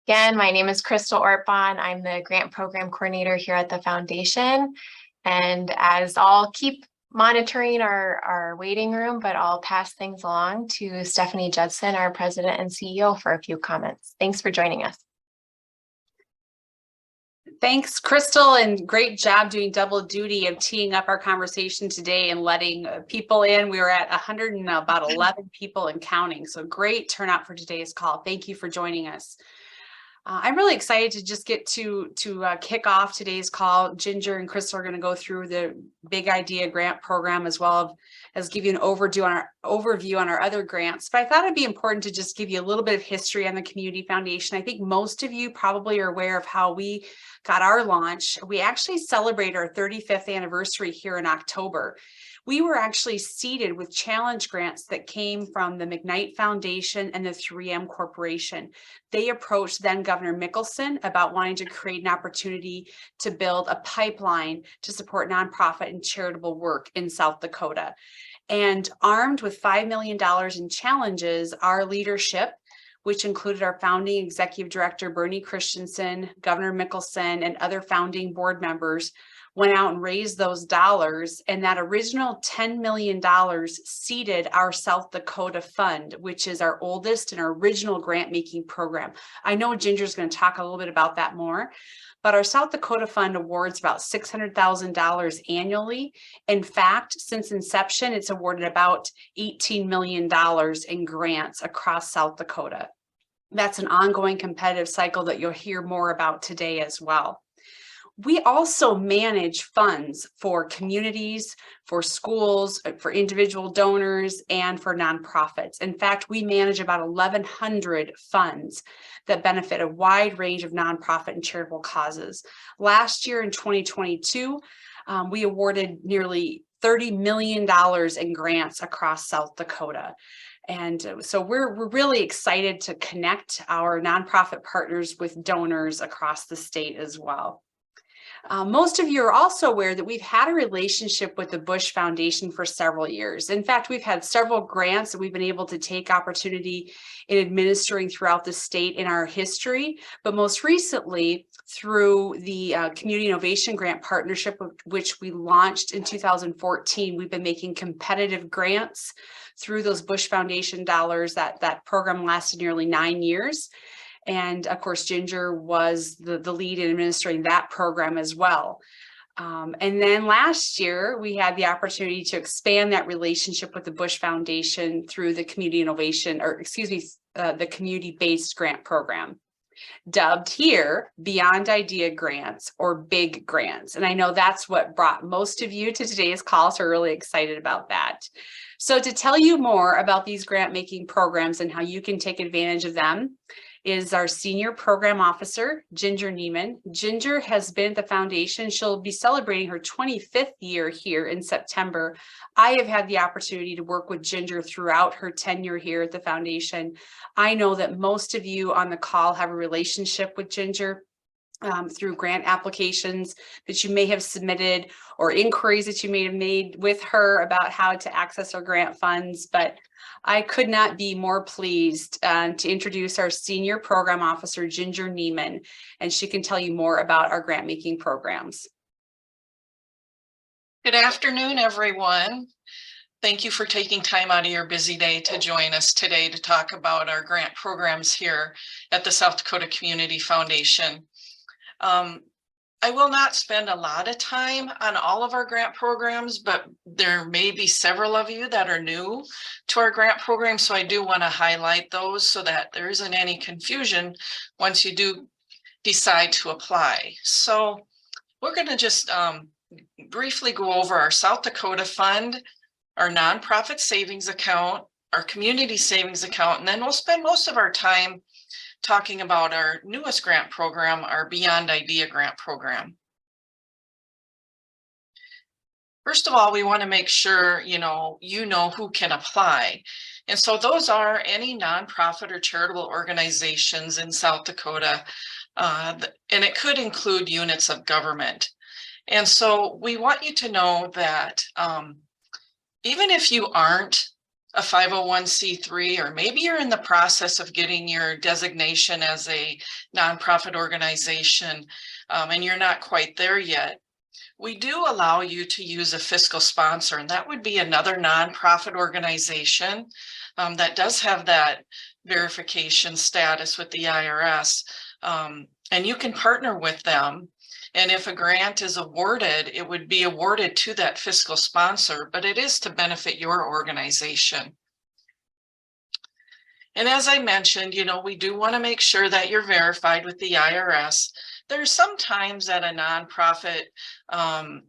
Again, my name is Crystal Ortbon. I'm the grant program coordinator here at the foundation. And as I'll keep monitoring our waiting room, but I'll pass things along to Stephanie Judson, our president and CEO, for a few comments. Thanks for joining us. Thanks, Crystal, and great job doing double duty of teeing up our conversation today and letting people in. We were at 111 people and counting, so great turnout for today's call. Thank you for joining us. I'm really excited to just get to kick off today's call. Ginger and Crystal are going to go through the Big Idea Grant Program as well as give you an overview on our other grants. But I thought it'd be important to just give you a little bit of history on the Community Foundation. I think most of you probably are aware of how we got our launch. We actually celebrate our 35th anniversary here in October. We were actually seeded with challenge grants that came from the McKnight Foundation and the 3M Corporation. They approached then Governor Mickelson about wanting to create an opportunity to build a pipeline to support nonprofit and charitable work in South Dakota. And armed with $5 million in challenges, our leadership, which included our founding executive director, Bernie Christensen, Governor Mickelson, and other founding board members, went out and raised those dollars, and that original $10 million seeded our South Dakota Fund, which is our oldest and our original grant-making program. I know Ginger's going to talk a little bit about that more, but our South Dakota Fund awards about $600,000 annually. In fact, since inception, it's awarded about $18 million in grants across South Dakota. That's an ongoing competitive cycle that you'll hear more about today as well. We also manage funds for communities, for schools, for individual donors, and for nonprofits. In fact, we manage about 1,100 funds that benefit a wide range of nonprofit and charitable causes. Last year in 2022, we awarded nearly $30 million in grants across South Dakota. And so we're really excited to connect our nonprofit partners with donors across the state as well. Most of you are also aware that we've had a relationship with the Bush Foundation for several years. In fact, we've had several grants that we've been able to take opportunity in administering throughout the state in our history, but most recently through the Community Innovation Grant Partnership, which we launched in 2014, we've been making competitive grants through those Bush Foundation dollars. That program lasted nearly 9 years. And of course, Ginger was the lead in administering that program as well. And then last year, we had the opportunity to expand that relationship with the Bush Foundation through the Community Innovation, the Community-Based Grant Program, dubbed here Beyond Idea Grants or Big Grants. And I know that's what brought most of you to today's call, so we're really excited about that. So to tell you more about these grant-making programs and how you can take advantage of them is our Senior Program Officer, Ginger Niemann. Ginger has been at the foundation. She'll be celebrating her 25th year here in September. I have had the opportunity to work with Ginger throughout her tenure here at the foundation. I know that most of you on the call have a relationship with Ginger through grant applications that you may have submitted or inquiries that you may have made with her about how to access our grant funds. But I could not be more pleased to introduce our Senior Program Officer, Ginger Niemann, and she can tell you more about our grant making programs. Good afternoon, everyone. Thank you for taking time out of your busy day to join us today to talk about our grant programs here at the South Dakota Community Foundation. I will not spend a lot of time on all of our grant programs, but there may be several of you that are new to our grant program, so I do want to highlight those so that there isn't any confusion once you do decide to apply. So we're going to just briefly go over our South Dakota Fund, our nonprofit savings account, our community savings account, and then we'll spend most of our time talking about our newest grant program, our Beyond Idea Grant Program. First of all, we want to make sure you know who can apply. And so those are any nonprofit or charitable organizations in South Dakota, and it could include units of government. And so we want you to know that even if you aren't a 501c3, or maybe you're in the process of getting your designation as a nonprofit organization, and you're not quite there yet, we do allow you to use a fiscal sponsor, and that would be another nonprofit organization that does have that verification status with the IRS, and you can partner with them. And if a grant is awarded, it would be awarded to that fiscal sponsor, but it is to benefit your organization. And as I mentioned, you know, we do want to make sure that you're verified with the IRS. There's some times that a nonprofit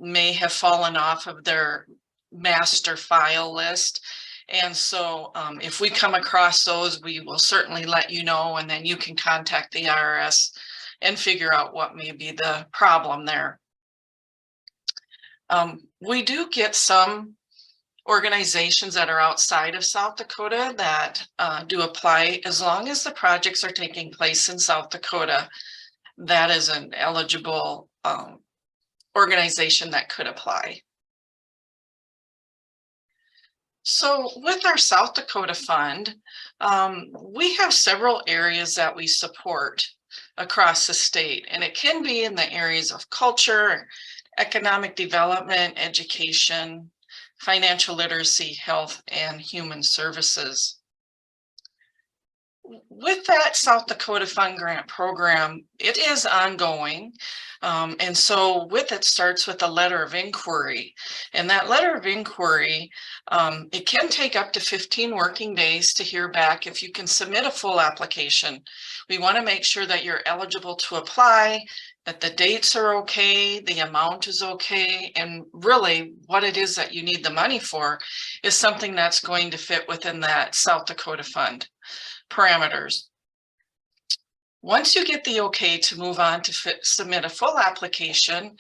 may have fallen off of their master file list. And so if we come across those, we will certainly let you know, and then you can contact the IRS and figure out what may be the problem there. We do get some organizations that are outside of South Dakota that do apply, as long as the projects are taking place in South Dakota. That is an eligible organization that could apply. So with our South Dakota Fund, we have several areas that we support across the state, and it can be in the areas of culture, economic development, education, financial literacy, health, and human services. With that South Dakota Fund Grant Program, it is ongoing. And so with it starts with a letter of inquiry. And that letter of inquiry, it can take up to 15 working days to hear back if you can submit a full application. We want to make sure that you're eligible to apply, that the dates are okay, the amount is okay, and really what it is that you need the money for is something that's going to fit within that South Dakota Fund parameters. Once you get the okay to move on to submit a full application,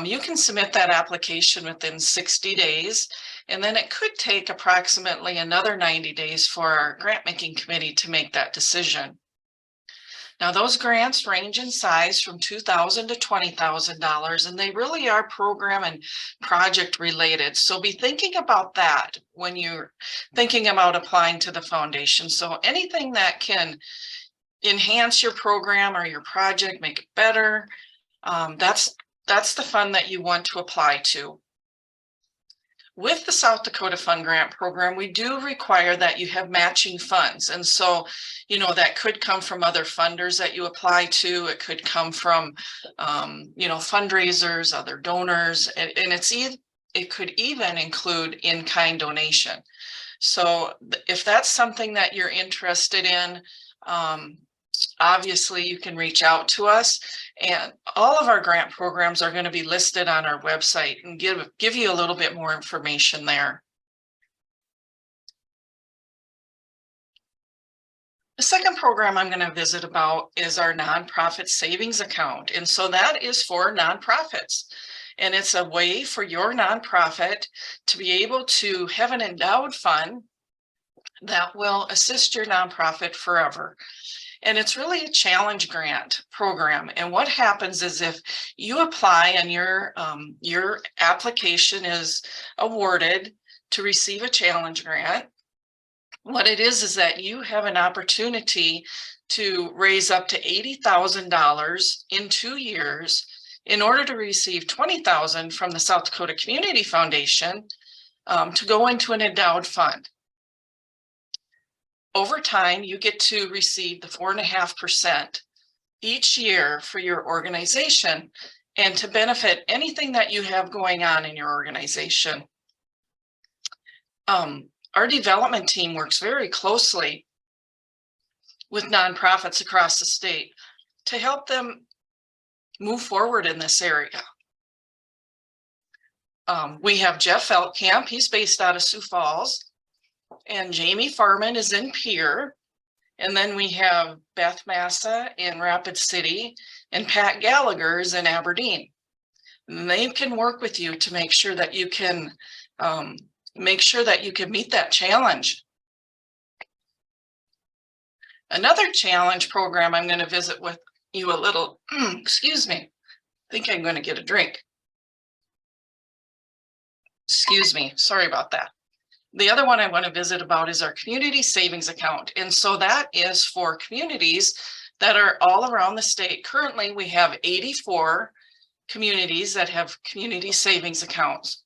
you can submit that application within 60 days, and then it could take approximately another 90 days for our grant making committee to make that decision. Now, those grants range in size from $2,000 to $20,000, and they really are program and project related. So be thinking about that when you're thinking about applying to the foundation. So anything that can enhance your program or your project, make it better, that's the fund that you want to apply to. With the South Dakota Fund Grant Program, we do require that you have matching funds. And so, you know, that could come from other funders that you apply to. It could come from, you know, fundraisers, other donors, and it could even include in-kind donation. So if that's something that you're interested in, obviously you can reach out to us, and all of our grant programs are going to be listed on our website and give you a little bit more information there. The second program I'm going to visit about is our nonprofit savings account. And so that is for nonprofits. And it's a way for your nonprofit to be able to have an endowed fund that will assist your nonprofit forever. And it's really a challenge grant program. And what happens is if you apply and your application is awarded to receive a challenge grant, what it is that you have an opportunity to raise up to $80,000 in 2 years in order to receive $20,000 from the South Dakota Community Foundation to go into an endowed fund. Over time, you get to receive the 4.5% each year for your organization and to benefit anything that you have going on in your organization. Our development team works very closely with nonprofits across the state to help them move forward in this area. We have Jeff Feldkamp, he's based out of Sioux Falls. And Jamie Farman is in Pierre. And then we have Beth Massa in Rapid City and Pat Gallagher is in Aberdeen. And they can work with you to make sure that you can meet that challenge. Another challenge program I'm going to visit with you a little, excuse me, I think I'm going to get a drink. Excuse me, sorry about that. The other one I want to visit about is our community savings account. And so that is for communities that are all around the state. Currently, we have 84 communities that have community savings accounts.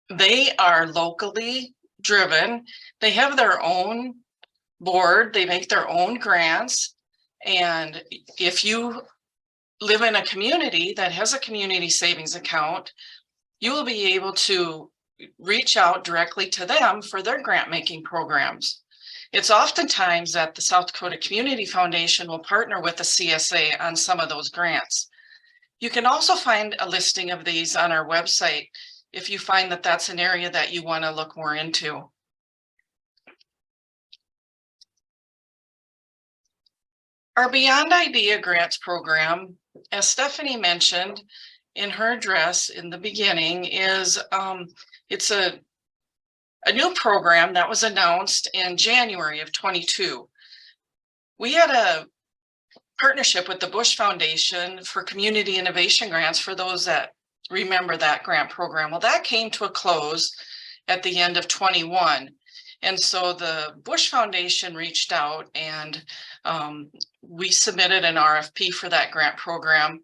They are locally driven. They have their own board. They make their own grants. And if you live in a community that has a community savings account, you will be able to reach out directly to them for their grant making programs. It's oftentimes that the South Dakota Community Foundation will partner with the CSA on some of those grants. You can also find a listing of these on our website if you find that that's an area that you want to look more into. Our Beyond Idea Grants program, as Stephanie mentioned in her address in the beginning, is it's a new program that was announced in January of 22. We had a partnership with the Bush Foundation for Community Innovation Grants, for those that remember that grant program. Well, that came to a close at the end of 21. And so the Bush Foundation reached out and we submitted an RFP for that grant program.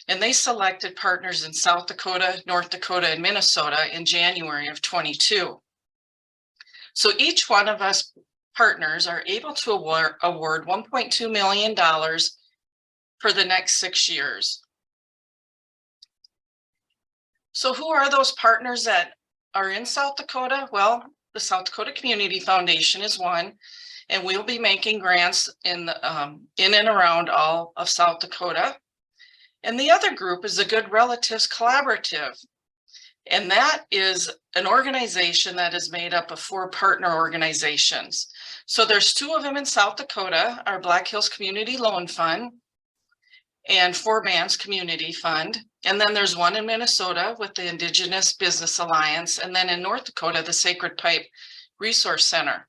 And they selected partners in South Dakota, North Dakota, and Minnesota in January of 22. So each one of us partners are able to award $1.2 million for the next 6 years. So who are those partners that are in South Dakota? Well, the South Dakota Community Foundation is one, and we'll be making grants in and around all of South Dakota. And the other group is the Good Relatives Collaborative. And that is an organization that is made up of 4 partner organizations. So there's 2 of them in South Dakota, our Black Hills Community Loan Fund and 4 Man's Community Fund. And then there's one in Minnesota with the Indigenous Business Alliance. And then in North Dakota, the Sacred Pipe Resource Center.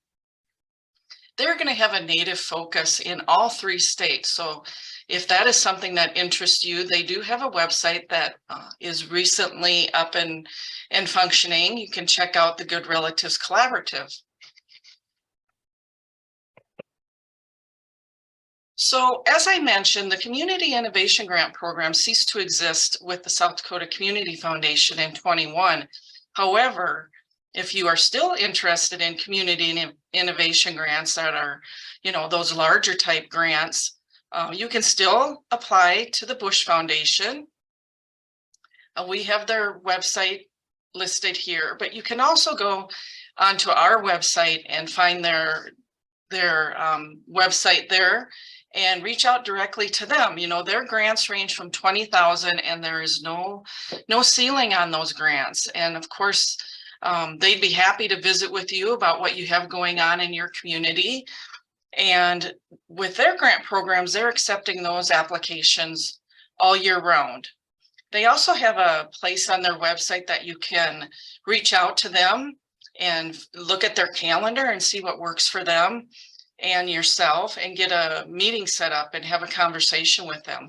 They're going to have a Native focus in all 3 states. So if that is something that interests you, they do have a website that is recently up and functioning. You can check out the Good Relatives Collaborative. So as I mentioned, the Community Innovation Grant Program ceased to exist with the South Dakota Community Foundation in 21. However, if you are still interested in community innovation grants that are, those larger type grants, you can still apply to the Bush Foundation. We have their website listed here, but you can also go onto our website and find their website there and reach out directly to them. Their grants range from $20,000 and there is no ceiling on those grants. And of course, they'd be happy to visit with you about what you have going on in your community. And with their grant programs, they're accepting those applications all year round. They also have a place on their website that you can reach out to them and look at their calendar and see what works for them and yourself and get a meeting set up and have a conversation with them.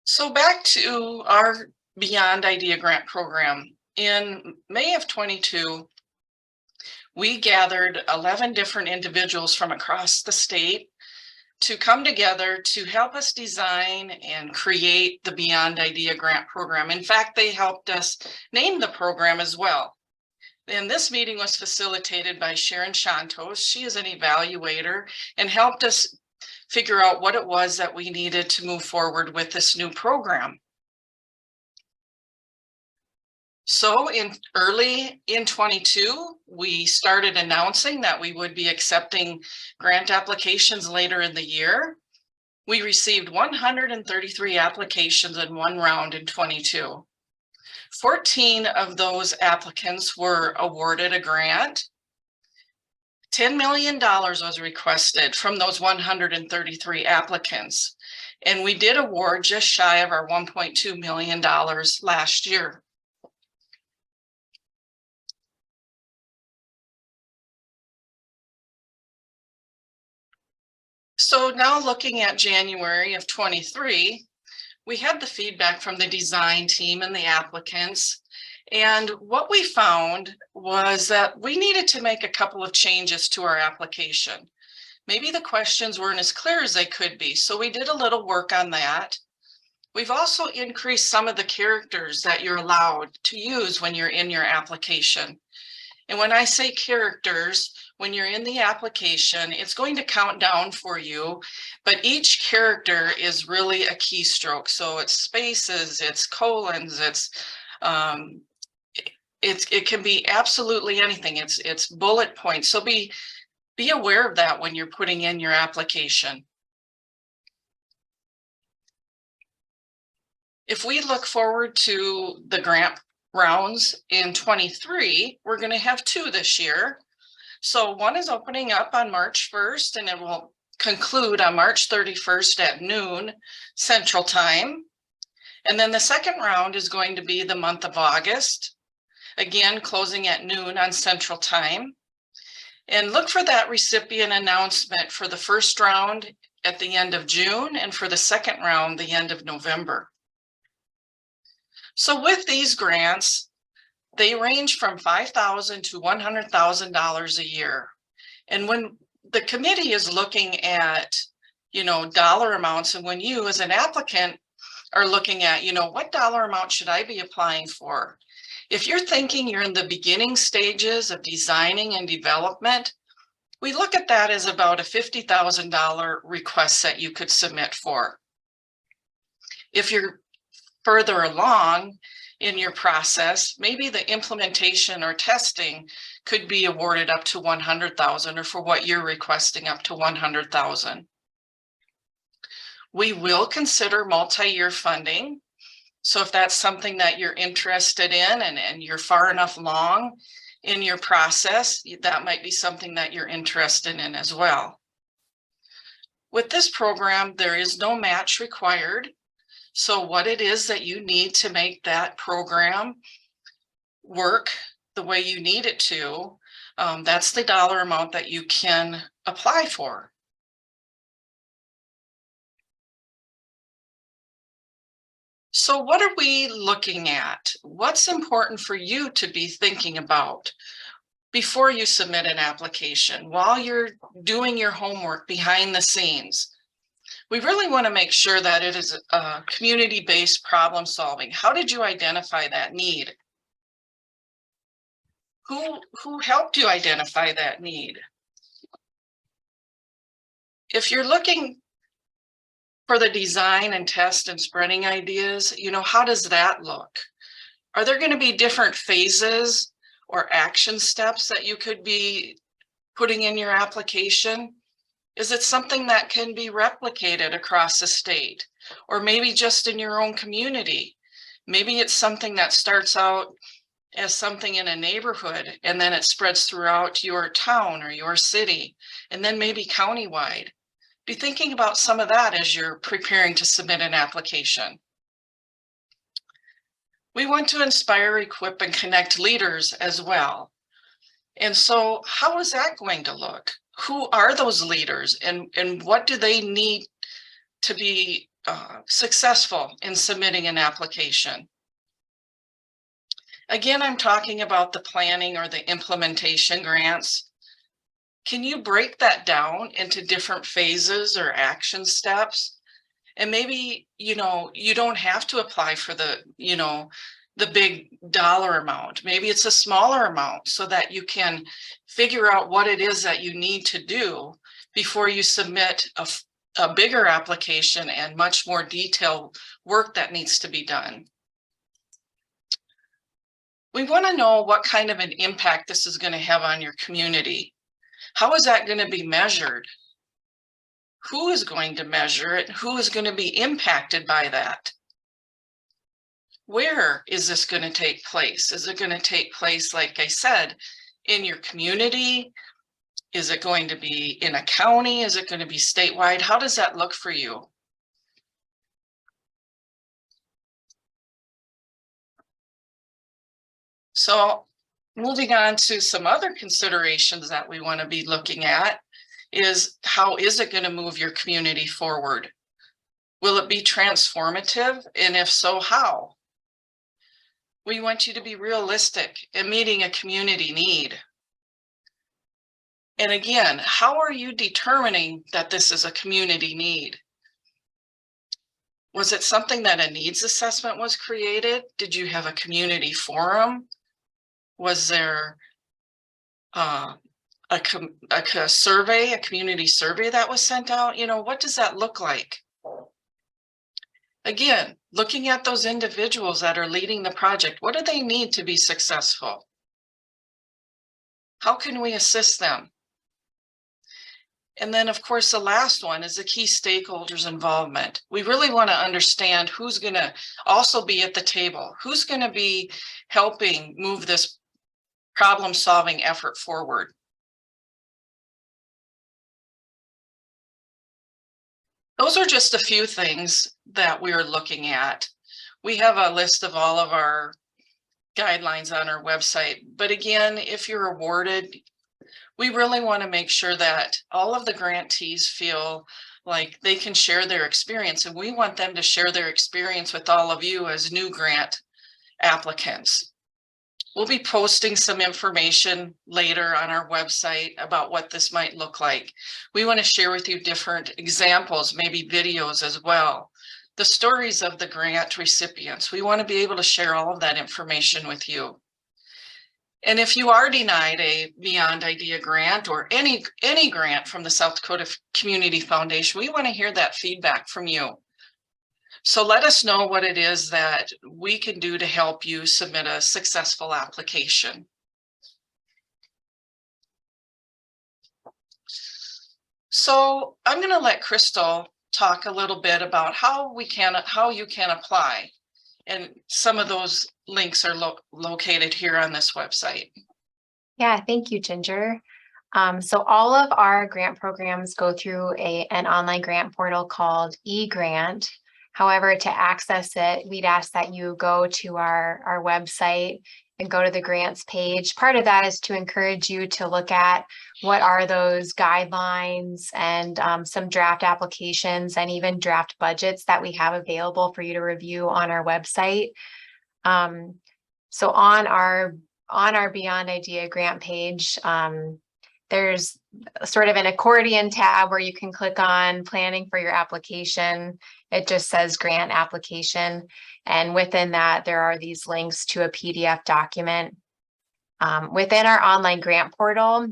So back to our Beyond Idea Grant program. In May of 22, we gathered 11 different individuals from across the state to come together to help us design and create the Beyond Idea Grant program. In fact, they helped us name the program as well. And this meeting was facilitated by Sharon Shantos. She is an evaluator and helped us figure out what it was that we needed to move forward with this new program. So early in 22, we started announcing that we would be accepting grant applications later in the year. We received 133 applications in one round in 22. 14 of those applicants were awarded a grant. $10 million was requested from those 133 applicants. And we did award just shy of our $1.2 million last year. So now looking at January of 23, We had the feedback from the design team and the applicants. And what we found was that we needed to make a couple of changes to our application. Maybe the questions weren't as clear as they could be, so we did a little work on that. We've also increased some of the characters that you're allowed to use when you're in your application. And when I say characters, when you're in the application, it's going to count down for you, but each character is really a keystroke. So it's spaces, it's colons, it can be absolutely anything. It's bullet points. So be aware of that when you're putting in your application. If we look forward to the grant rounds in 23, we're going to have 2 this year. So one is opening up on March 1st and it will conclude on March 31st at noon Central Time. And then the second round is going to be the month of August, again closing at noon on Central Time. And look for that recipient announcement for the first round at the end of June and for the second round the end of November. So with these grants, they range from $5,000 to $100,000 a year. And when the committee is looking at, dollar amounts, and when you as an applicant are looking at, what dollar amount should I be applying for? If you're thinking you're in the beginning stages of designing and development, we look at that as about a $50,000 request that you could submit for. If you're further along in your process, maybe the implementation or testing could be awarded up to $100,000, or for what you're requesting up to $100,000. We will consider multi-year funding. So if that's something that you're interested in and you're far enough along in your process, that might be something that you're interested in as well. With this program, there is no match required. So what it is that you need to make that program work the way you need it to, that's the dollar amount that you can apply for. So what are we looking at? What's important for you to be thinking about before you submit an application, while you're doing your homework behind the scenes? We really want to make sure that it is community-based problem solving. How did you identify that need? Who helped you identify that need? If you're looking for the design and test and spreading ideas, how does that look? Are there going to be different phases or action steps that you could be putting in your application? Is it something that can be replicated across the state, or maybe just in your own community? Maybe it's something that starts out as something in a neighborhood and then it spreads throughout your town or your city, and then maybe countywide. Be thinking about some of that as you're preparing to submit an application. We want to inspire, equip, and connect leaders as well. And so how is that going to look? Who are those leaders, and what do they need to be successful in submitting an application? Again, I'm talking about the planning or the implementation grants. Can you break that down into different phases or action steps? And maybe, you don't have to apply for the big dollar amount. Maybe it's a smaller amount so that you can figure out what it is that you need to do before you submit a bigger application and much more detailed work that needs to be done. We want to know what kind of an impact this is going to have on your community. How is that going to be measured? Who is going to measure it? Who is going to be impacted by that? Where is this going to take place? Is it going to take place, like I said, in your community? Is it going to be in a county? Is it going to be statewide? How does that look for you? So moving on to some other considerations that we want to be looking at is, how is it going to move your community forward? Will it be transformative? And if so, how? We want you to be realistic in meeting a community need. And again, how are you determining that this is a community need? Was it something that a needs assessment was created? Did you have a community forum? Was there a survey, a community survey that was sent out? You know, what does that look like? Again, looking at those individuals that are leading the project, what do they need to be successful? How can we assist them? And then, of course, the last one is the key stakeholders' involvement. We really want to understand who's going to also be at the table, who's going to be helping move this problem-solving effort forward. Those are just a few things that we're looking at. We have a list of all of our guidelines on our website. But again, if you're awarded, we really want to make sure that all of the grantees feel like they can share their experience, and we want them to share their experience with all of you as new grant applicants. We'll be posting some information later on our website about what this might look like. We want to share with you different examples, maybe videos as well. The stories of the grant recipients. We want to be able to share all of that information with you. And if you are denied a Beyond Idea grant or any grant from the South Dakota Community Foundation, we want to hear that feedback from you. So let us know what it is that we can do to help you submit a successful application. So I'm going to let Crystal talk a little bit about how you can apply. And some of those links are located here on this website. Yeah, thank you, Ginger. So all of our grant programs go through an online grant portal called eGrant. However, to access it, we'd ask that you go to our website and go to the grants page. Part of that is to encourage you to look at what are those guidelines and some draft applications and even draft budgets that we have available for you to review on our website. So on our Beyond Idea grant page, there's sort of an accordion tab where you can click on planning for your application. It just says grant application. And within that, there are these links to a PDF document. Within our online grant portal,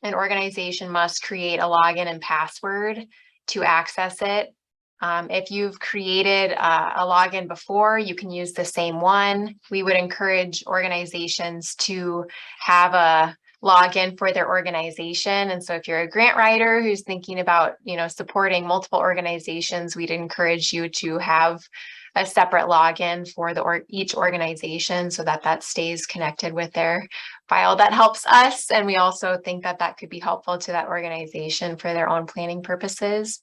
an organization must create a login and password to access it. If you've created a login before, you can use the same one. We would encourage organizations to have a login for their organization. And so if you're a grant writer who's thinking about, supporting multiple organizations, we'd encourage you to have a separate login for each organization so that stays connected with their file. That helps us. And we also think that could be helpful to that organization for their own planning purposes.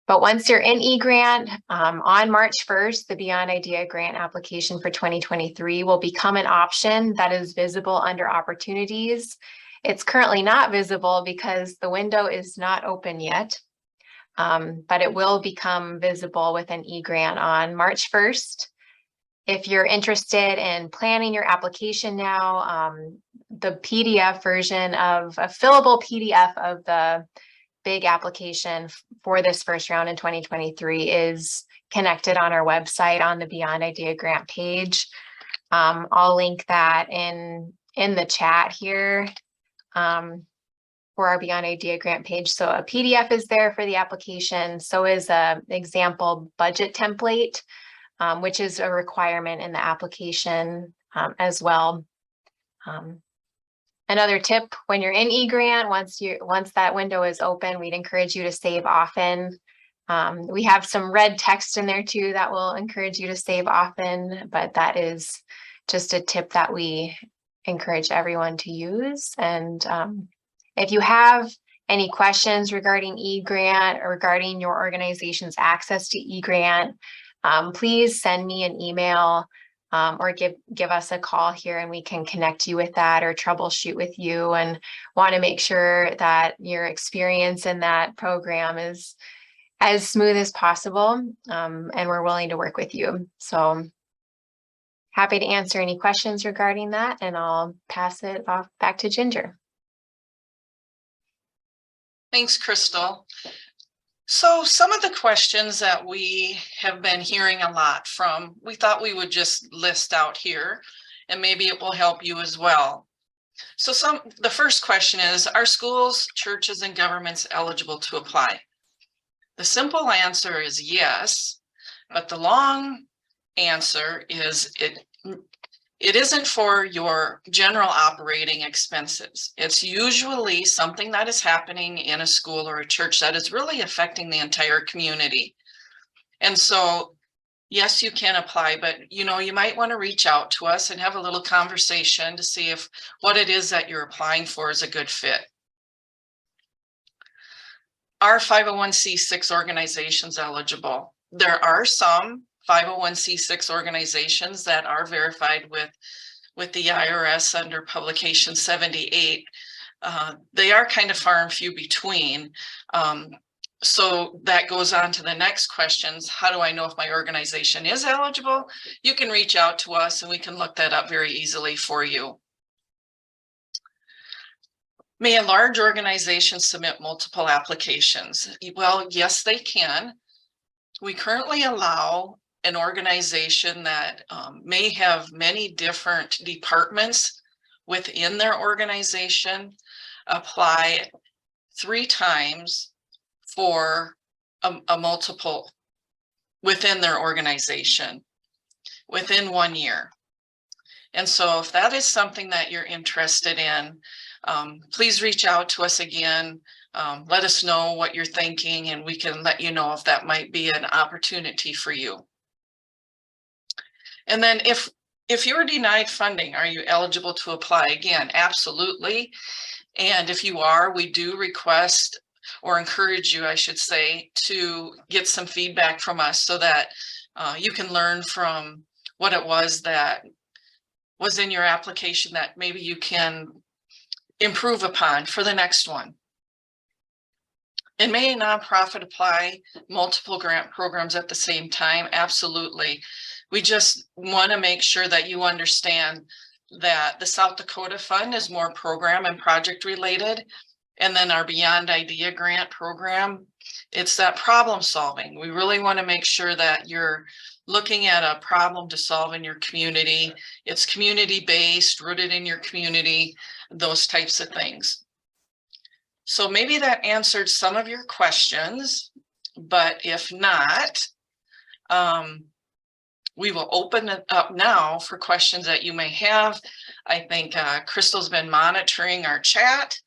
But once you're in eGrant, on March 1st, the Beyond Idea grant application for 2023 will become an option that is visible under opportunities. It's currently not visible because the window is not open yet, but it will become visible with an eGrant on March 1st. If you're interested in planning your application now, the PDF version of a fillable PDF of the big application for this first round in 2023 is connected on our website on the Beyond Idea grant page. I'll link that in the chat here for our Beyond Idea grant page. So a PDF is there for the application. So is an example budget template, which is a requirement in the application as well. Another tip, when you're in eGrant, once that window is open, we'd encourage you to save often. We have some red text in there too that will encourage you to save often, but that is just a tip that we encourage everyone to use. And if you have any questions regarding eGrant or regarding your organization's access to eGrant, please send me an email or give us a call here and we can connect you with that or troubleshoot with you, and want to make sure that your experience in that program is as smooth as possible, and we're willing to work with you. So happy to answer any questions regarding that, and I'll pass it off back to Ginger. Thanks, Crystal. So some of the questions that we have been hearing a lot from, we thought we would just list out here, and maybe it will help you as well. So the first question is, are schools, churches, and governments eligible to apply? The simple answer is yes, but the long answer is it isn't for your general operating expenses. It's usually something that is happening in a school or a church that is really affecting the entire community. And so, yes, you can apply, but you might want to reach out to us and have a little conversation to see if what it is that you're applying for is a good fit. Are 501c6 organizations eligible? There are some 501c6 organizations that are verified with the IRS under Publication 78. They are kind of far and few between. So that goes on to the next questions. How do I know if my organization is eligible? You can reach out to us and we can look that up very easily for you. May a large organization submit multiple applications? Well, yes, they can. We currently allow an organization that may have many different departments within their organization apply 3 times for a multiple within their organization within 1 year. And so if that is something that you're interested in, please reach out to us again. Let us know what you're thinking, and we can let you know if that might be an opportunity for you. And then if you're denied funding, are you eligible to apply? Again, absolutely. And if you are, we do request or encourage you, I should say, to get some feedback from us so that you can learn from what it was that was in your application that maybe you can improve upon for the next one. And may a nonprofit apply multiple grant programs at the same time? Absolutely. We just want to make sure that you understand that the South Dakota Fund is more program and project related. And then our Beyond Idea Grant program, it's that problem solving. We really want to make sure that you're looking at a problem to solve in your community. It's community-based, rooted in your community, those types of things. So maybe that answered some of your questions, but if not, we will open it up now for questions that you may have. I think Crystal's been monitoring our chat.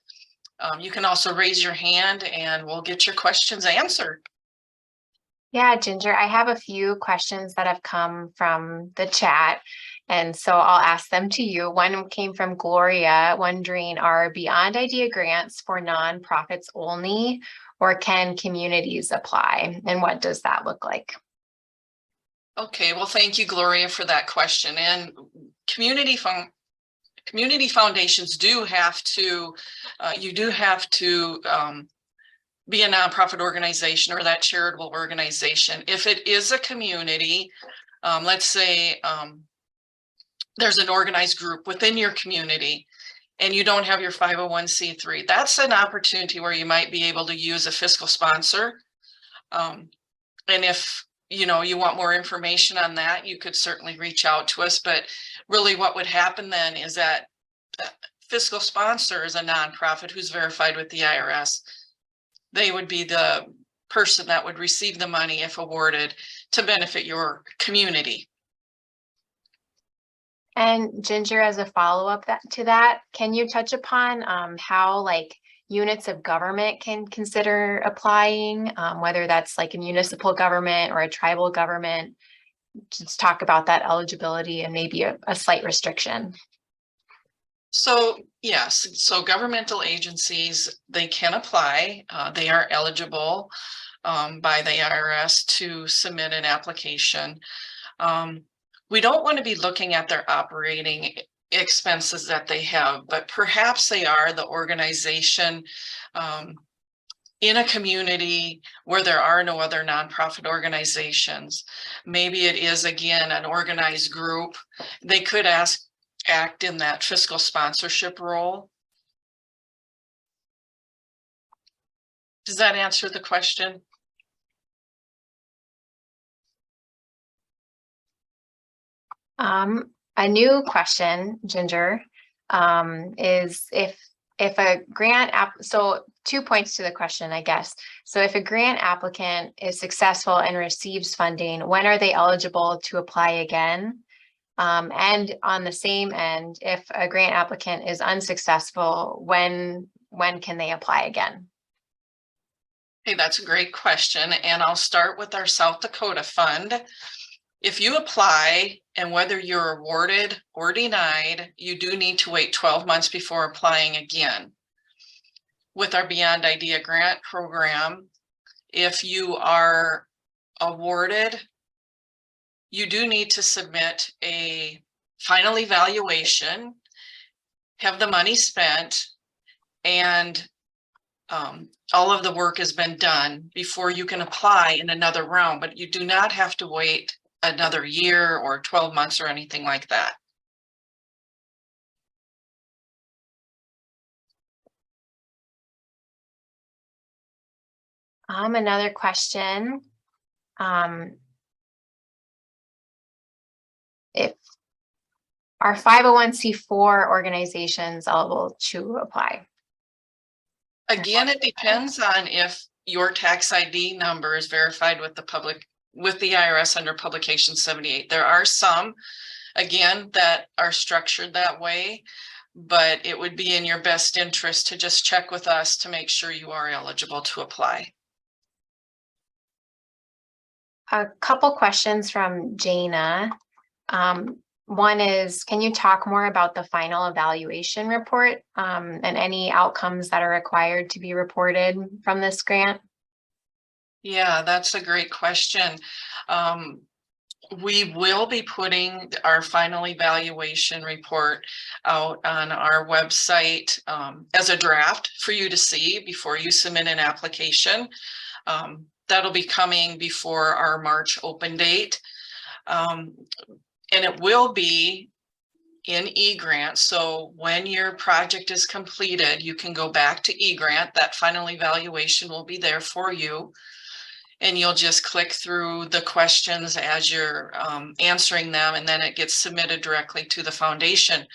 You can also raise your hand and we'll get your questions answered. Yeah, Ginger, I have a few questions that have come from the chat, and so I'll ask them to you. One came from Gloria, wondering, are Beyond Idea grants for nonprofits only, or can communities apply? And what does that look like? Okay, well, thank you, Gloria, for that question. And community foundations do have to, you do have to be a nonprofit organization or that charitable organization. If it is a community, let's say there's an organized group within your community and you don't have your 501c3, that's an opportunity where you might be able to use a fiscal sponsor. And if you want more information on that, you could certainly reach out to us. But really what would happen then is that fiscal sponsor is a nonprofit who's verified with the IRS. They would be the person that would receive the money if awarded to benefit your community. And Ginger, as a follow-up to that, can you touch upon how units of government can consider applying, whether that's like a municipal government or a tribal government? Just talk about that eligibility and maybe a slight restriction. So yes, so governmental agencies, they can apply. They are eligible by the IRS to submit an application. We don't want to be looking at their operating expenses that they have, but perhaps they are the organization in a community where there are no other nonprofit organizations. Maybe it is, again, an organized group. They could act in that fiscal sponsorship role. Does that answer the question? A new question, Ginger, is if a grant so 2 points to the question, I guess. So if a grant applicant is successful and receives funding, when are they eligible to apply again? And on the same end, if a grant applicant is unsuccessful, when can they apply again? Hey, that's a great question. And I'll start with our South Dakota Fund. If you apply, and whether you're awarded or denied, you do need to wait 12 months before applying again. With our Beyond Idea Grant program, if you are awarded, you do need to submit a final evaluation, have the money spent, and all of the work has been done before you can apply in another round, but you do not have to wait another year or 12 months or anything like that. Another question. If are 501c4 organizations eligible to apply? Again, it depends on if your tax ID number is verified with the IRS under Publication 78. There are some, again, that are structured that way, but it would be in your best interest to just check with us to make sure you are eligible to apply. A couple questions from Jana. One is, can you talk more about the final evaluation report and any outcomes that are required to be reported from this grant? Yeah, that's a great question. We will be putting our final evaluation report out on our website as a draft for you to see before you submit an application. That'll be coming before our March open date. And it will be in eGrant. So when your project is completed, you can go back to eGrant. That final evaluation will be there for you. And you'll just click through the questions as you're answering them, and then it gets submitted directly to the foundation.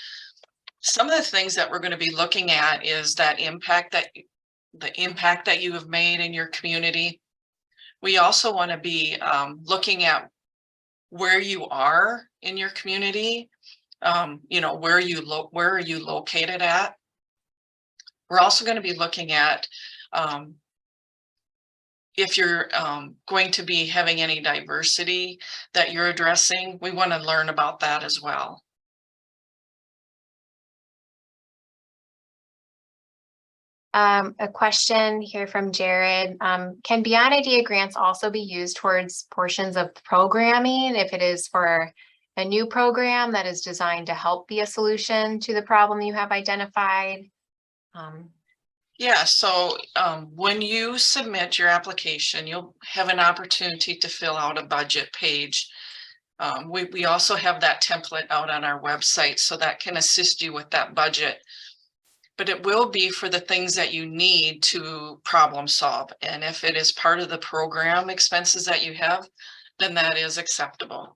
Some of the things that we're going to be looking at is the impact that you have made in your community. We also want to be looking at where you are in your community. You know, where are you located at? We're also going to be looking at if you're going to be having any diversity that you're addressing. We want to learn about that as well. A question here from Jared. Can Beyond Idea grants also be used towards portions of programming if it is for a new program that is designed to help be a solution to the problem you have identified? Yeah, so when you submit your application, you'll have an opportunity to fill out a budget page. We also have that template out on our website, so that can assist you with that budget. But it will be for the things that you need to problem solve. And if it is part of the program expenses that you have, then that is acceptable.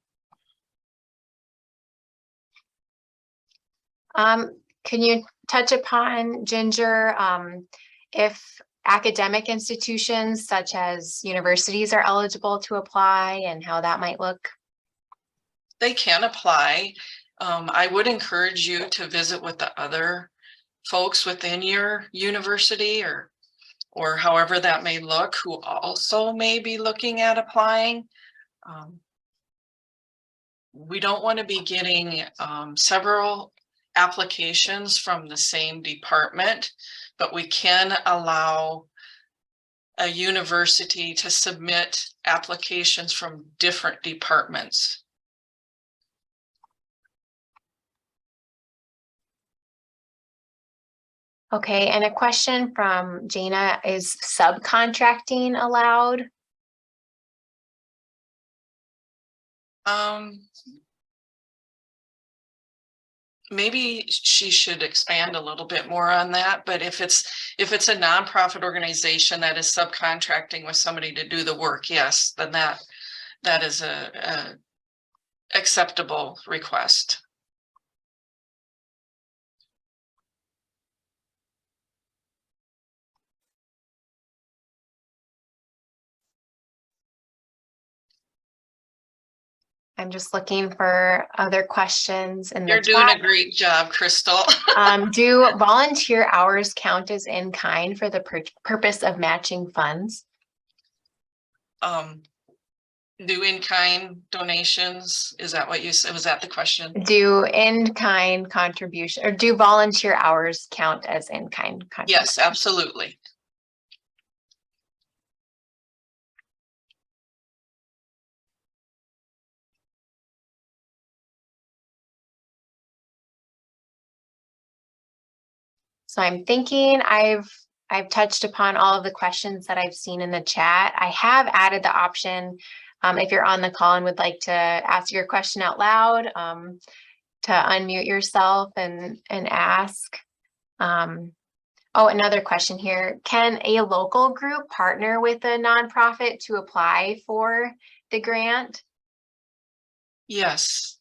Can you touch upon, Ginger, if academic institutions such as universities are eligible to apply and how that might look? They can apply. I would encourage you to visit with the other folks within your university or however that may look, who also may be looking at applying. We don't want to be getting several applications from the same department, but we can allow a university to submit applications from different departments. Okay, and a question from Jana, is subcontracting allowed? Maybe she should expand a little bit more on that, but if it's a nonprofit organization that is subcontracting with somebody to do the work, yes, then that is a acceptable request. I'm just looking for other questions in the You're doing chat. a great job, Crystal. Do volunteer hours count as in kind for the purpose of matching funds? Do in-kind donations? Is that what you said? Was that the question? Do in-kind contribution or do volunteer hours count as in-kind contribution? Yes, absolutely. So I'm thinking I've touched upon all of the questions that I've seen in the chat. I have added the option, if you're on the call and would like to ask your question out loud, to unmute yourself and ask. Oh, another question here. Can a local group partner with a nonprofit to apply for the grant? Yes.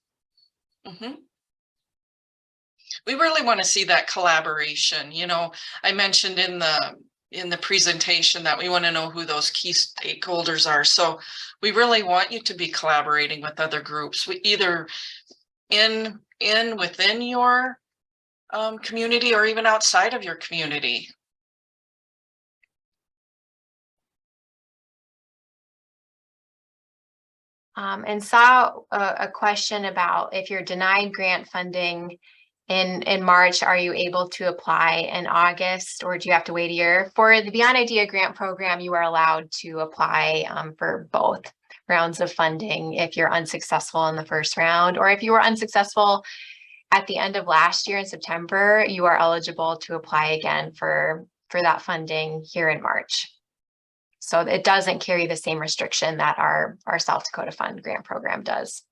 We really want to see that collaboration. You know, I mentioned in the presentation that we want to know who those key stakeholders are. So we really want you to be collaborating with other groups. We either within your community or even outside of your community. And saw a question about if you're denied grant funding in March, are you able to apply in August, or do you have to wait a year? For the Beyond Idea grant program, you are allowed to apply for both rounds of funding if you're unsuccessful in the first round, or if you were unsuccessful at the end of last year in September, you are eligible to apply again for that funding here in March. So it doesn't carry the same restriction that our South Dakota Fund grant program does.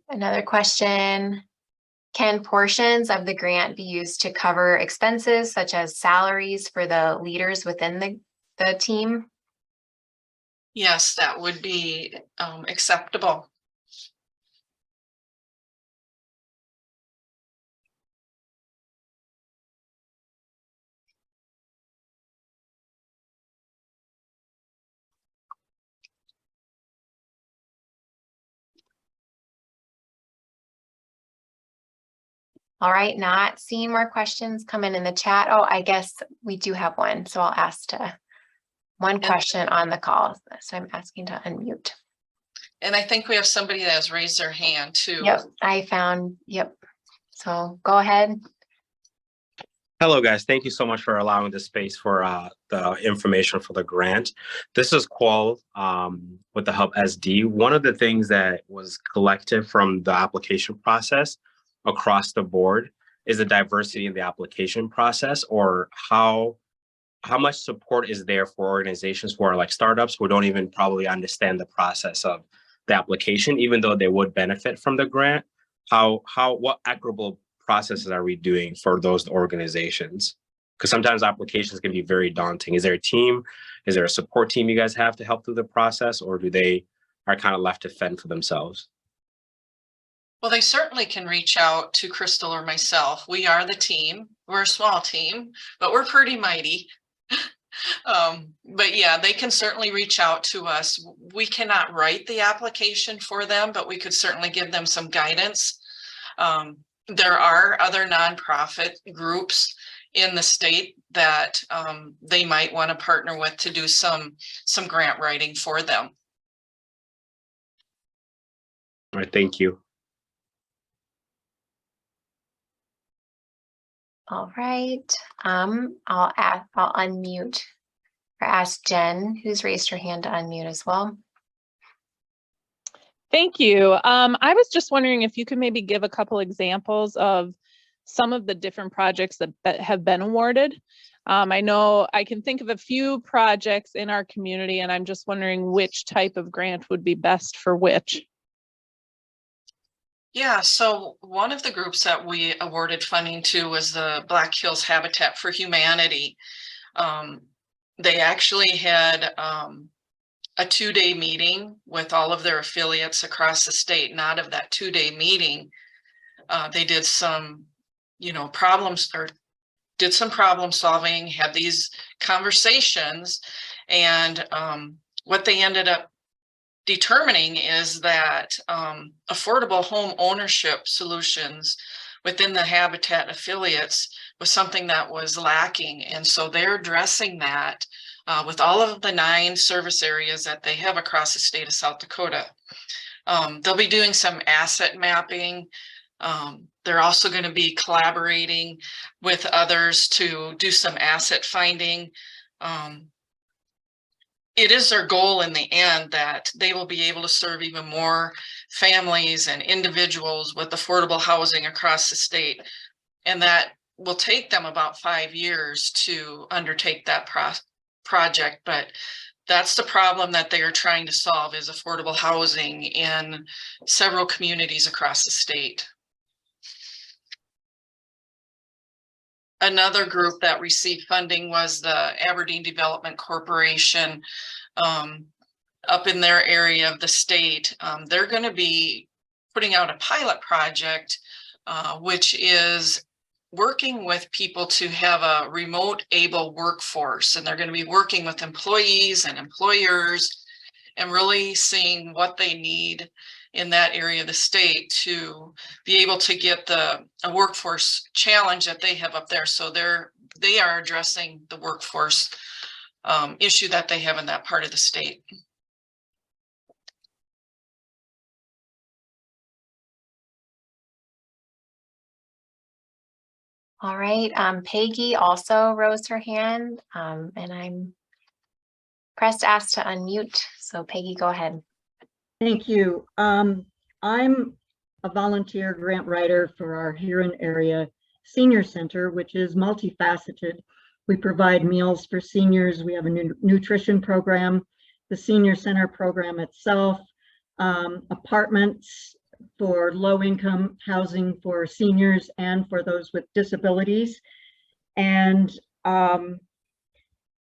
Another question, can portions of the grant be used to cover expenses such as salaries for the leaders within the team? Yes, that would be acceptable. All right, not seeing more questions come in the chat. Oh, I guess we do have one. So I'll ask one question on the call. So I'm asking to unmute. And I think we have somebody that has raised their hand too. Yep, I found, yep. So go ahead. Hello, guys. Thank you so much for allowing this space for the information for the grant. This is Qual with the Hub SD. One of the things that was collected from the application process across the board is the diversity in the application process, or how much support is there for organizations who are like startups who don't even probably understand the process of the application, even though they would benefit from the grant. What equitable processes are we doing for those organizations? Because sometimes applications can be very daunting. Is there a team? Is there a support team you guys have to help through the process, or do they are kind of left to fend for themselves? Well, they certainly can reach out to Crystal or myself. We are the team. We're a small team, but we're pretty mighty. But yeah, they can certainly reach out to us. We cannot write the application for them, but we could certainly give them some guidance. There are other nonprofit groups in the state that they might want to partner with to do some grant writing for them. All right, thank you. All right, I'll unmute or ask Jen, who's raised her hand, to unmute as well. Thank you. I was just wondering if you could maybe give a couple examples of some of the different projects that have been awarded. I know I can think of a few projects in our community, and I'm just wondering which type of grant would be best for which. Yeah, so one of the groups that we awarded funding to was the Black Hills Habitat for Humanity. They actually had a 2-day meeting with all of their affiliates across the state. And out of that 2-day meeting, they did some, did some problem solving, had these conversations, and what they ended up determining is that affordable home ownership solutions within the Habitat affiliates was something that was lacking. And so they're addressing that with all of the 9 service areas that they have across the state of South Dakota. They'll be doing some asset mapping. They're also going to be collaborating with others to do some asset finding. It is their goal in the end that they will be able to serve even more families and individuals with affordable housing across the state. And that will take them about 5 years to undertake that project. But that's the problem that they are trying to solve, is affordable housing in several communities across the state. Another group that received funding was the Aberdeen Development Corporation up in their area of the state. They're going to be putting out a pilot project, which is working with people to have a remote able workforce. And they're going to be working with employees and employers and really seeing what they need in that area of the state to be able to get a workforce challenge that they have up there. So they are addressing the workforce issue that they have in that part of the state. All right, Peggy also rose her hand, and I'm pressed asked to unmute. So Peggy, go ahead. Thank you. I'm a volunteer grant writer for our Huron area senior center, which is multifaceted. We provide meals for seniors. We have a nutrition program, the senior center program itself, apartments for low-income housing for seniors and for those with disabilities. And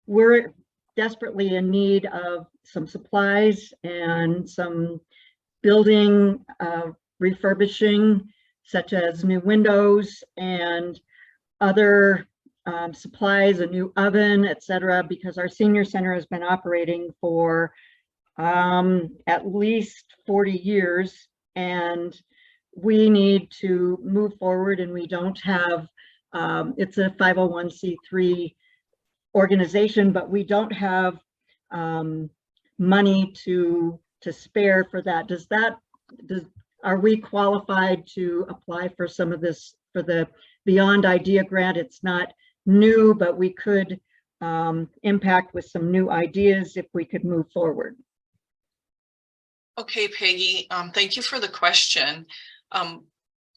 we're desperately in need of some supplies and some building refurbishing, such as new windows and other supplies, a new oven, etc., because our senior center has been operating for at least 40 years, and we need to move forward, and we don't have, it's a 501c3 organization, but we don't have money to spare for that. Are we qualified to apply for some of this for the Beyond Idea Grant? It's not new, but we could impact with some new ideas if we could move forward. Okay, Peggy, thank you for the question.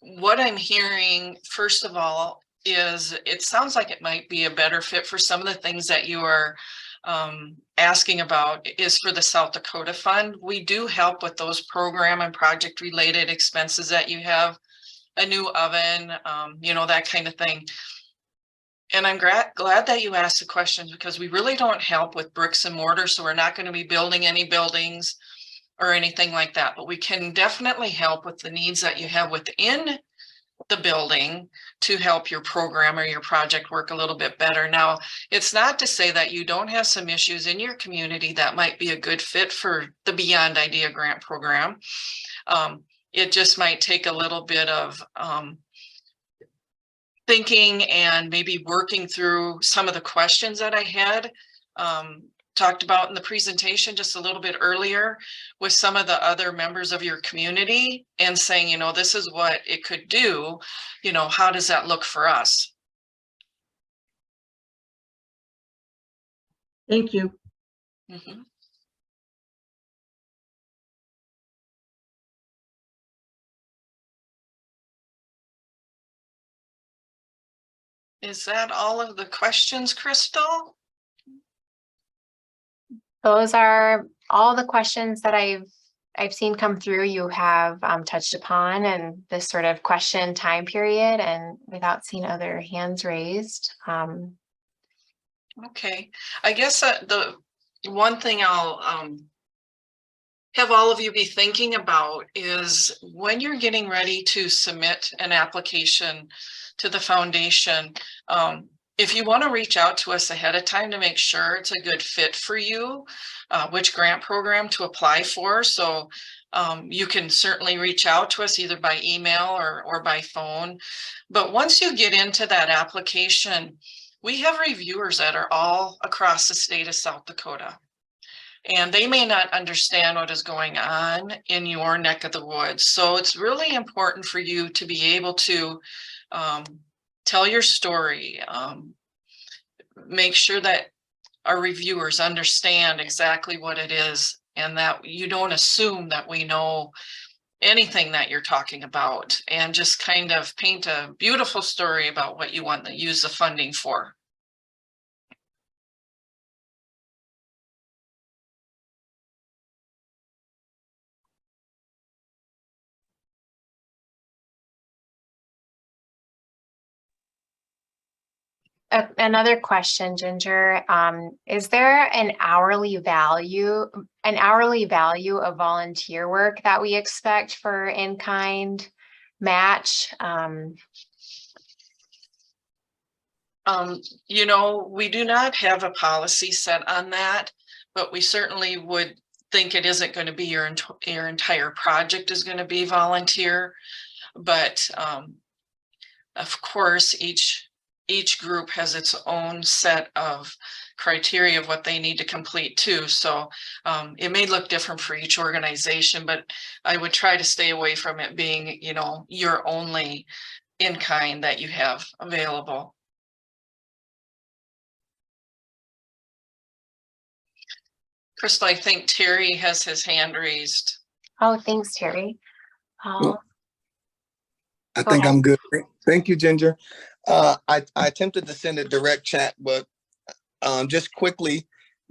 What I'm hearing, first of all, is it sounds like it might be a better fit for some of the things that you are asking about is for the South Dakota Fund. We do help with those program and project related expenses that you have, a new oven, that kind of thing. And I'm glad that you asked the questions, because we really don't help with bricks and mortar. So we're not going to be building any buildings or anything like that, but we can definitely help with the needs that you have within the building to help your program or your project work a little bit better. Now, it's not to say that you don't have some issues in your community that might be a good fit for the Beyond Idea Grant program. It just might take a little bit of thinking and maybe working through some of the questions that I had talked about in the presentation just a little bit earlier with some of the other members of your community and saying, this is what it could do, how does that look for us? Thank you. Mm-hmm. Is that all of the questions, Crystal? Those are all the questions that I've seen come through. You have touched upon and this sort of question time period, and without seeing other hands raised. Okay, I guess the one thing I'll have all of you be thinking about is when you're getting ready to submit an application to the foundation, if you want to reach out to us ahead of time to make sure it's a good fit for you, which grant program to apply for. So you can certainly reach out to us either by email or by phone. But once you get into that application, we have reviewers that are all across the state of South Dakota. And they may not understand what is going on in your neck of the woods. So it's really important for you to be able to tell your story, make sure that our reviewers understand exactly what it is and that you don't assume that we know anything that you're talking about, and just kind of paint a beautiful story about what you want to use the funding for. Another question, Ginger, is there an hourly value of volunteer work that we expect for in-kind match? You know, we do not have a policy set on that, but we certainly would think it isn't going to be your entire project is going to be volunteer. But of course, each group has its own set of criteria of what they need to complete too. So it may look different for each organization, but I would try to stay away from it being, you know, your only in-kind that you have available. Crystal, I think Terry has his hand raised. Oh, thanks, Terry. I Go think ahead. I'm good. Thank you, Ginger. I attempted to send a direct chat, but just quickly,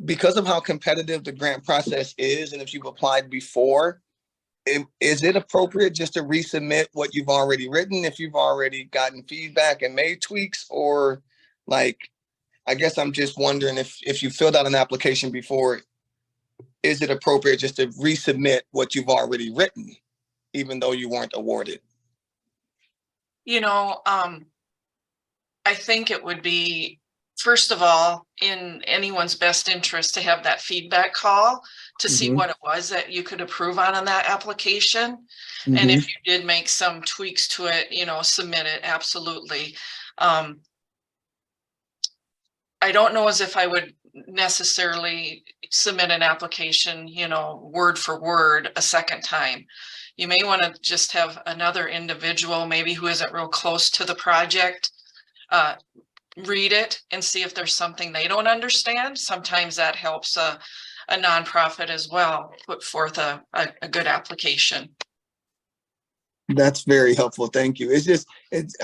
because of how competitive the grant process is, and if you've applied before, is it appropriate just to resubmit what you've already written if you've already gotten feedback and made tweaks? Or like, I guess I'm just wondering if you filled out an application before, is it appropriate just to resubmit what you've already written, even though you weren't awarded? You know, I think it would be, first of all, in anyone's best interest to have that feedback call to see what it was that you could approve on that application. And if you did make some tweaks to it, you know, submit it, absolutely. I don't know as if I would necessarily submit an application, you know, word for word a second time. You may want to just have another individual, maybe who isn't real close to the project, read it and see if there's something they don't understand. Sometimes that helps a nonprofit as well put forth a good application. That's very helpful. Thank you.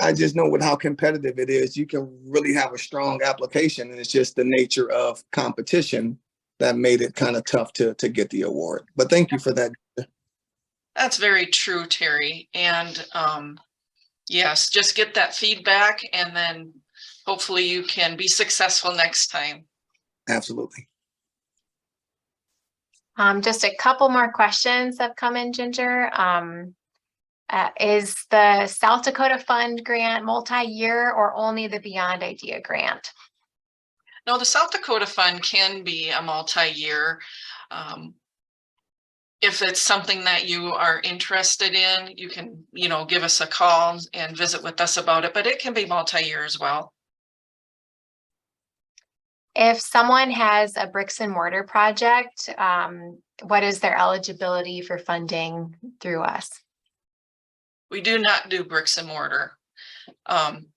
I just know with how competitive it is, you can really have a strong application, and it's just the nature of competition that made it kind of tough to get the award. But thank you for that. That's very true, Terry. And yes, just get that feedback, and then hopefully you can be successful next time. Absolutely. Just a couple more questions have come in, Ginger. Is the South Dakota Fund grant multi-year or only the Beyond Idea grant? No, the South Dakota Fund can be a multi-year. If it's something that you are interested in, you can, you know, give us a call and visit with us about it, but it can be multi-year as well. If someone has a bricks and mortar project, what is their eligibility for funding through us? We do not do bricks and mortar.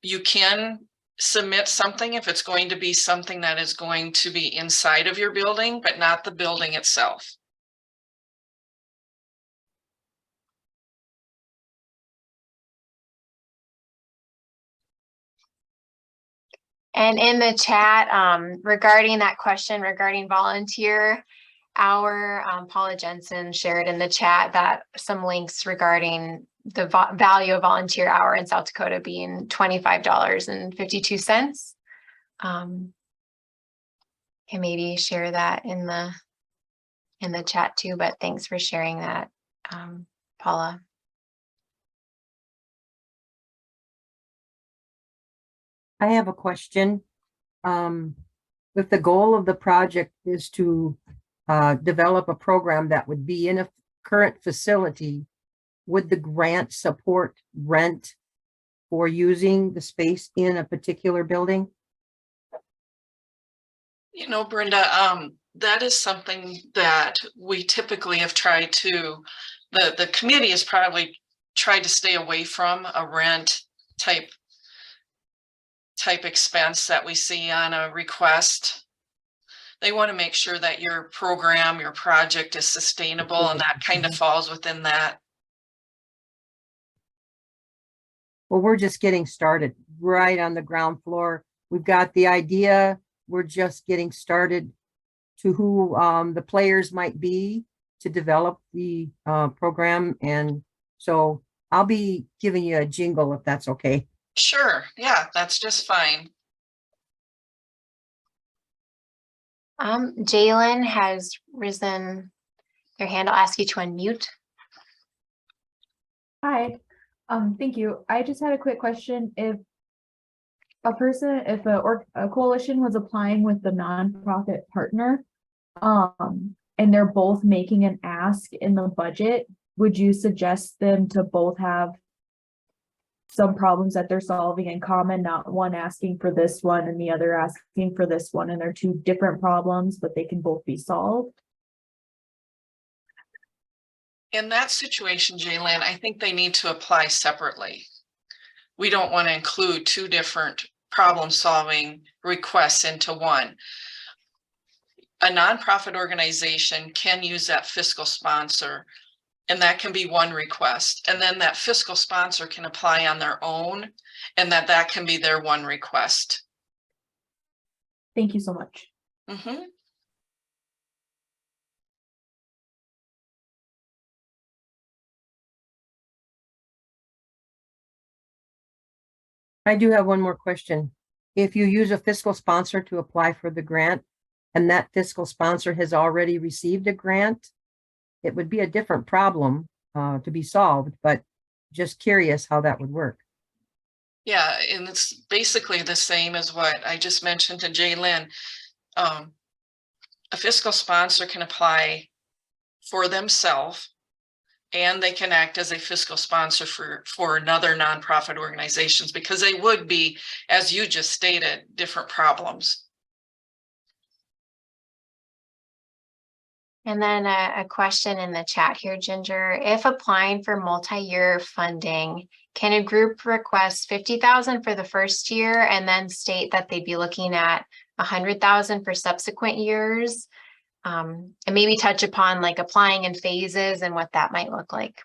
You can submit something if it's going to be something that is going to be inside of your building, but not the building itself. And in the chat, regarding that question regarding volunteer hour, Paula Jensen shared in the chat that some links regarding the value of volunteer hour in South Dakota being $25.52. Can maybe share that in the chat too, but thanks for sharing that, Paula. I have a question. If the goal of the project is to develop a program that would be in a current facility, would the grant support rent for using the space in a particular building? You know, Brenda, that is something that we typically have tried to, the committee has probably tried to stay away from a rent type expense that we see on a request. They want to make sure that your program, your project is sustainable, and that kind of falls within that. Well, we're just getting started right on the ground floor. We've got the idea. We're just getting started to who the players might be to develop the program. And so I'll be giving you a jingle if that's okay. Sure. Yeah, that's just fine. Jalen has risen their hand. I'll ask you to unmute. Hi, thank you. I just had a quick question. If a coalition was applying with the nonprofit partner, and they're both making an ask in the budget, would you suggest them to both have some problems that they're solving in common, not one asking for this one and the other asking for this one, and they're two different problems, but they can both be solved? In that situation, Jalen, I think they need to apply separately. We don't want to include two different problem-solving requests into one. A nonprofit organization can use that fiscal sponsor, and that can be one request. And then that fiscal sponsor can apply on their own, and that can be their one request. Thank you so much. Mm-hmm. I do have one more question. If you use a fiscal sponsor to apply for the grant, and that fiscal sponsor has already received a grant, it would be a different problem to be solved, but just curious how that would work. Yeah, and it's basically the same as what I just mentioned to Jalen. A fiscal sponsor can apply for themselves, and they can act as a fiscal sponsor for another nonprofit organizations, because they would be, as you just stated, different problems. And then a question in the chat here, Ginger. If applying for multi-year funding, can a group request $50,000 for the first year and then state that they'd be looking at $100,000 for subsequent years? And maybe touch upon like applying in phases and what that might look like.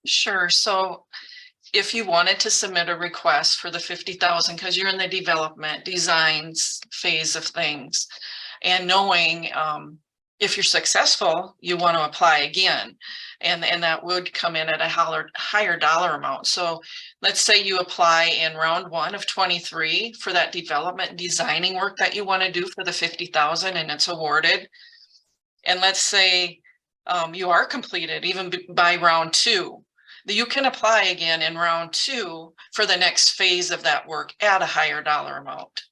Sure. So if you wanted to submit a request for the $50,000, because you're in the development designs phase of things, and knowing if you're successful, you want to apply again, and that would come in at a higher dollar amount. So let's say you apply in round 1 of 23 for that development designing work that you want to do for the $50,000, and it's awarded. And let's say you are completed even by round 2. You can apply again in round 2 for the next phase of that work at a higher dollar amount.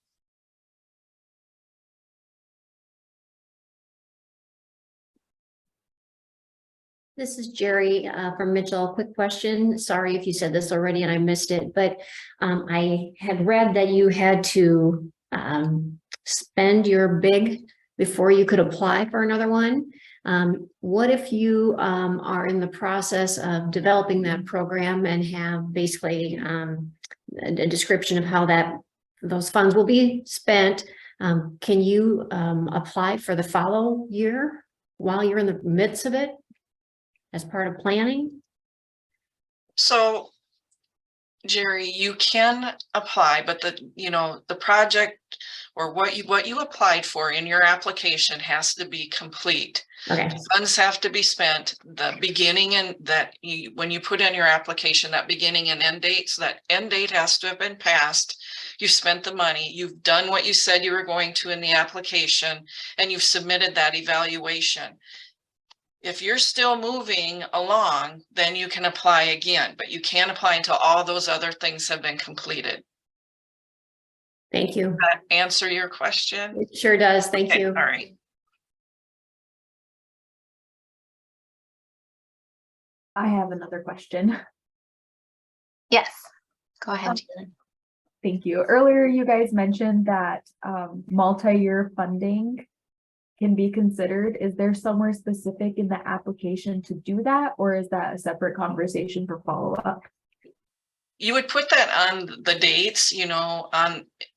This is Jerry from Mitchell. Quick question. Sorry if you said this already and I missed it, but I had read that you had to spend your big before you could apply for another one. What if you are in the process of developing that program and have basically a description of how those funds will be spent? Can you apply for the follow year while you're in the midst of it as part of planning? So Jerry, you can apply, but the project or what you applied for in your application has to be complete. Okay, Funds have to be spent, the beginning and when you put in your application, that beginning and end date, so that end date has to have been passed. You spent the money, you've done what you said you were going to in the application, and you've submitted that evaluation. If you're still moving along, then you can apply again, but you can't apply until all those other things have been completed. thank you. Does that answer your question? It sure does. Thank Okay, you. all right. I have another question. Yes, go ahead, Taylor. Thank you. Earlier, you guys mentioned that multi-year funding can be considered. Is there somewhere specific in the application to do that, or is that a separate conversation for follow-up? You would put that on the dates,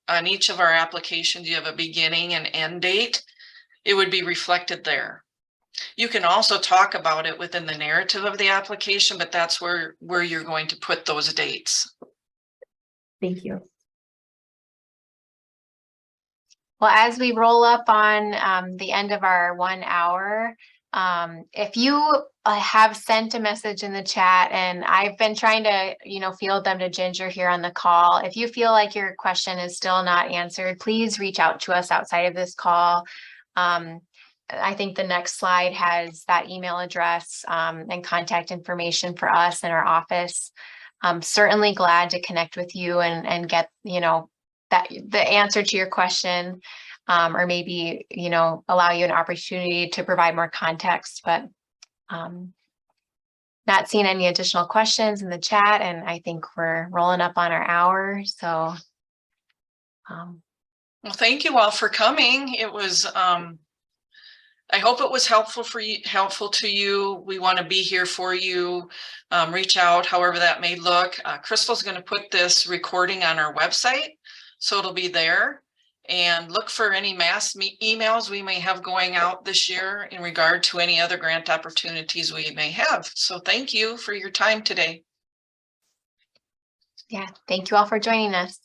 on each of our applications, you have a beginning and end date. It would be reflected there. You can also talk about it within the narrative of the application, but that's where you're going to put those dates. Thank you. Well, as we roll up on the end of our 1 hour, if you have sent a message in the chat, and I've been trying to, field them to Ginger here on the call. If you feel like your question is still not answered, please reach out to us outside of this call. I think the next slide has that email address and contact information for us in our office. I'm certainly glad to connect with you and get, that the answer to your question, or maybe, allow you an opportunity to provide more context, but not seeing any additional questions in the chat, and I think we're rolling up on our hour. So well, thank you all for coming. It was I hope it was helpful to you. We want to be here for you. Reach out however that may look. Crystal's going to put this recording on our website, so it'll be there. And look for any mass emails we may have going out this year in regard to any other grant opportunities we may have. So thank you for your time today. yeah, thank you all for joining us.